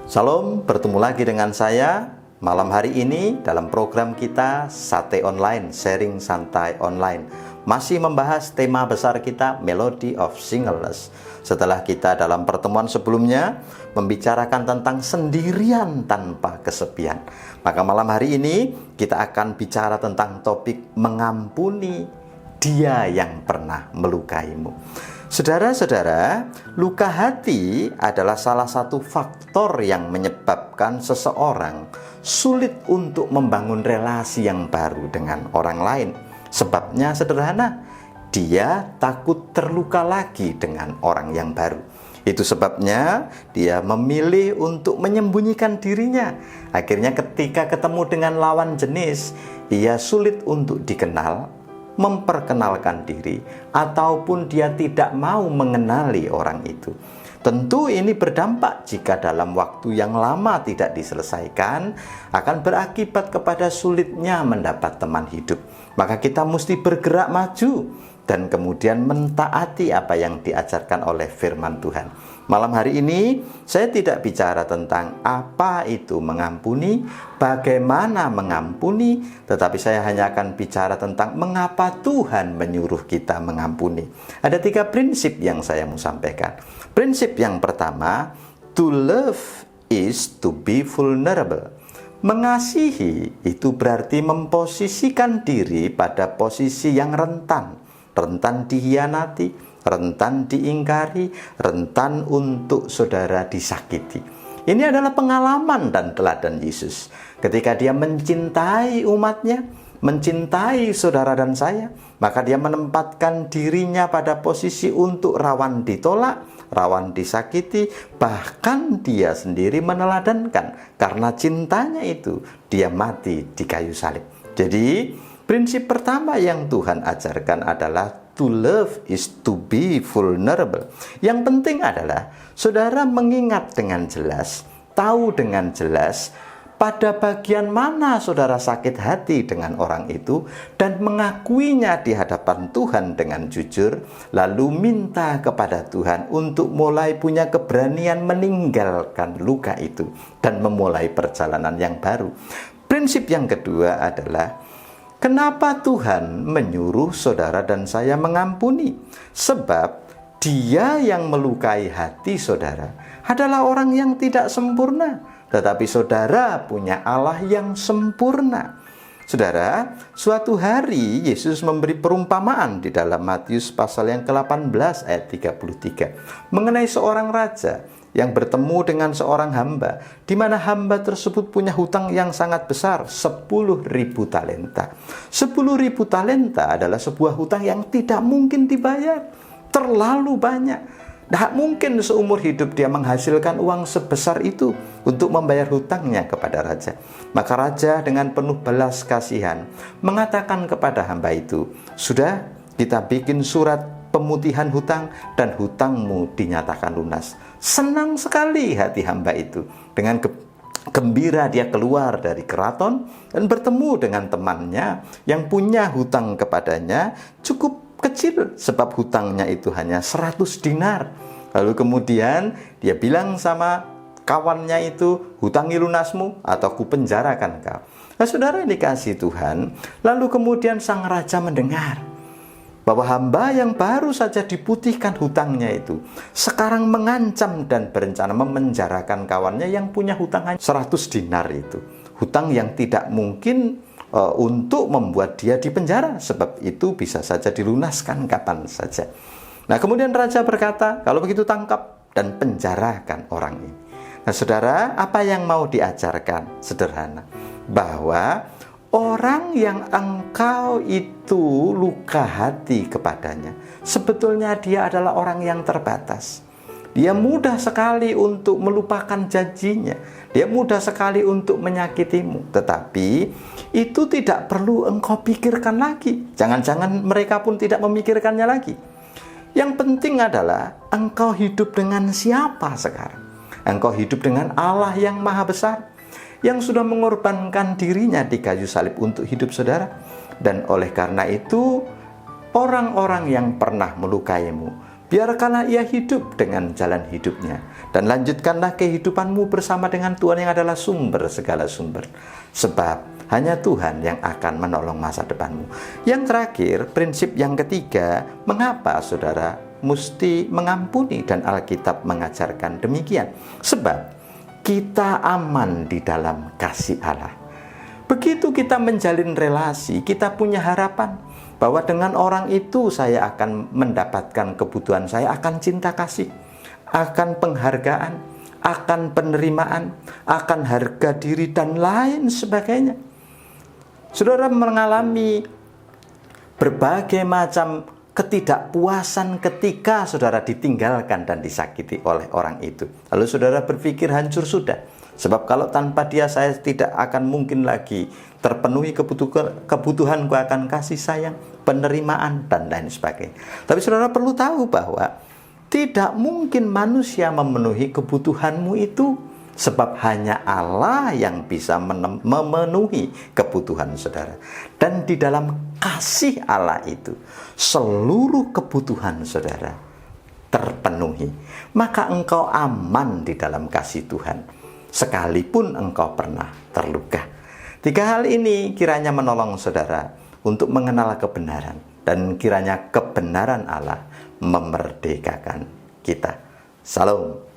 Salam, bertemu lagi dengan saya malam hari ini dalam program kita Sate Online, Sharing Santai Online. Masih membahas tema besar kita, Melody of Singleness. Setelah kita dalam pertemuan sebelumnya membicarakan tentang sendirian tanpa kesepian, maka malam hari ini kita akan bicara tentang topik mengampuni dia yang pernah melukaimu. Saudara-saudara, luka hati adalah salah satu faktor yang menyebabkan seseorang sulit untuk membangun relasi yang baru dengan orang lain. Sebabnya sederhana, dia takut terluka lagi dengan orang yang baru. Itu sebabnya dia memilih untuk menyembunyikan dirinya. Akhirnya ketika ketemu dengan lawan jenis, ia sulit untuk dikenal, memperkenalkan diri, ataupun dia tidak mau mengenali orang itu. Tentu ini berdampak jika dalam waktu yang lama tidak diselesaikan, akan berakibat kepada sulitnya mendapat teman hidup. Maka kita mesti bergerak maju dan kemudian mentaati apa yang diajarkan oleh firman Tuhan. Malam hari ini saya tidak bicara tentang apa itu mengampuni, bagaimana mengampuni, tetapi saya hanya akan bicara tentang mengapa Tuhan menyuruh kita mengampuni. Ada 3 prinsip yang saya mau sampaikan. Prinsip yang pertama, to love is to be vulnerable. Mengasihi itu berarti memposisikan diri pada posisi yang rentan dihianati, rentan diingkari, rentan untuk saudara disakiti. Ini adalah pengalaman dan teladan Yesus ketika dia mencintai umatnya, mencintai saudara dan saya, maka dia menempatkan dirinya pada posisi untuk rawan ditolak, rawan disakiti, bahkan dia sendiri meneladankan. Karena cintanya itu dia mati di kayu salib. Jadi prinsip pertama yang Tuhan ajarkan adalah to love is to be vulnerable. Yang penting adalah saudara mengingat dengan jelas, tahu dengan jelas pada bagian mana saudara sakit hati dengan orang itu, dan mengakuinya di hadapan Tuhan dengan jujur, lalu minta kepada Tuhan untuk mulai punya keberanian meninggalkan luka itu dan memulai perjalanan yang baru. Prinsip yang kedua adalah kenapa Tuhan menyuruh saudara dan saya mengampuni? Sebab dia yang melukai hati saudara adalah orang yang tidak sempurna, tetapi saudara punya Allah yang sempurna. Saudara, suatu hari Yesus memberi perumpamaan di dalam Matius pasal yang ke-18 ayat 33 mengenai seorang raja yang bertemu dengan seorang hamba, di mana hamba tersebut punya hutang yang sangat besar, 10.000 talenta. 10.000 talenta adalah sebuah hutang yang tidak mungkin dibayar, terlalu banyak. Tidak mungkin seumur hidup dia menghasilkan uang sebesar itu untuk membayar hutangnya kepada raja. Maka raja dengan penuh belas kasihan mengatakan kepada hamba itu, "Sudah, kita bikin surat pemutihan hutang dan hutangmu dinyatakan lunas." Senang sekali hati hamba itu. Dengan gembira dia keluar dari keraton dan bertemu dengan temannya yang punya hutang kepadanya cukup kecil, sebab hutangnya itu hanya 100 dinar. Lalu kemudian dia bilang sama kawannya itu, "Hutangi lunasmu atau kupenjarakan kau." Nah, saudara yang dikasihi Tuhan, lalu kemudian sang raja mendengar bahwa hamba yang baru saja diputihkan hutangnya itu sekarang mengancam dan berencana memenjarakan kawannya yang punya hutang 100 dinar itu. Hutang yang tidak mungkin untuk membuat dia dipenjara, sebab itu bisa saja dilunaskan kapan saja. Nah, kemudian raja berkata, "Kalau begitu tangkap dan penjarakan orang ini." Nah, saudara, apa yang mau diajarkan? Sederhana, bahwa orang yang engkau itu luka hati kepadanya, sebetulnya dia adalah orang yang terbatas. Dia mudah sekali untuk melupakan janjinya. Dia mudah sekali untuk menyakitimu. Tetapi itu tidak perlu engkau pikirkan lagi. Jangan-jangan mereka pun tidak memikirkannya lagi. Yang penting adalah engkau hidup dengan siapa sekarang? Engkau hidup dengan Allah yang maha besar, yang sudah mengorbankan dirinya di kayu salib untuk hidup saudara. Dan oleh karena itu, orang-orang yang pernah melukaimu Biarkanlah ia hidup dengan jalan hidupnya. Dan lanjutkanlah kehidupanmu bersama dengan Tuhan yang adalah sumber segala sumber. Sebab hanya Tuhan yang akan menolong masa depanmu. Yang terakhir, prinsip yang ketiga, mengapa saudara mesti mengampuni, dan Alkitab mengajarkan demikian. Sebab kita aman di dalam kasih Allah. Begitu kita menjalin relasi, kita punya harapan bahwa dengan orang itu saya akan mendapatkan kebutuhan saya, akan cinta kasih, akan penghargaan, akan penerimaan, akan harga diri, dan lain sebagainya. Saudara mengalami berbagai macam ketidakpuasan ketika saudara ditinggalkan dan disakiti oleh orang itu. Lalu saudara berpikir hancur sudah. Sebab kalau tanpa dia saya tidak akan mungkin lagi terpenuhi kebutuhanku akan kasih sayang, penerimaan, dan lain sebagainya. Tapi saudara perlu tahu bahwa tidak mungkin manusia memenuhi kebutuhanmu itu. Sebab hanya Allah yang bisa memenuhi kebutuhan saudara. Dan di dalam kasih Allah itu, seluruh kebutuhan saudara terpenuhi. Maka engkau aman di dalam kasih Tuhan, sekalipun engkau pernah terluka. 3 hal ini kiranya menolong saudara untuk mengenal kebenaran. Dan kiranya kebenaran Allah memerdekakan kita. Salam.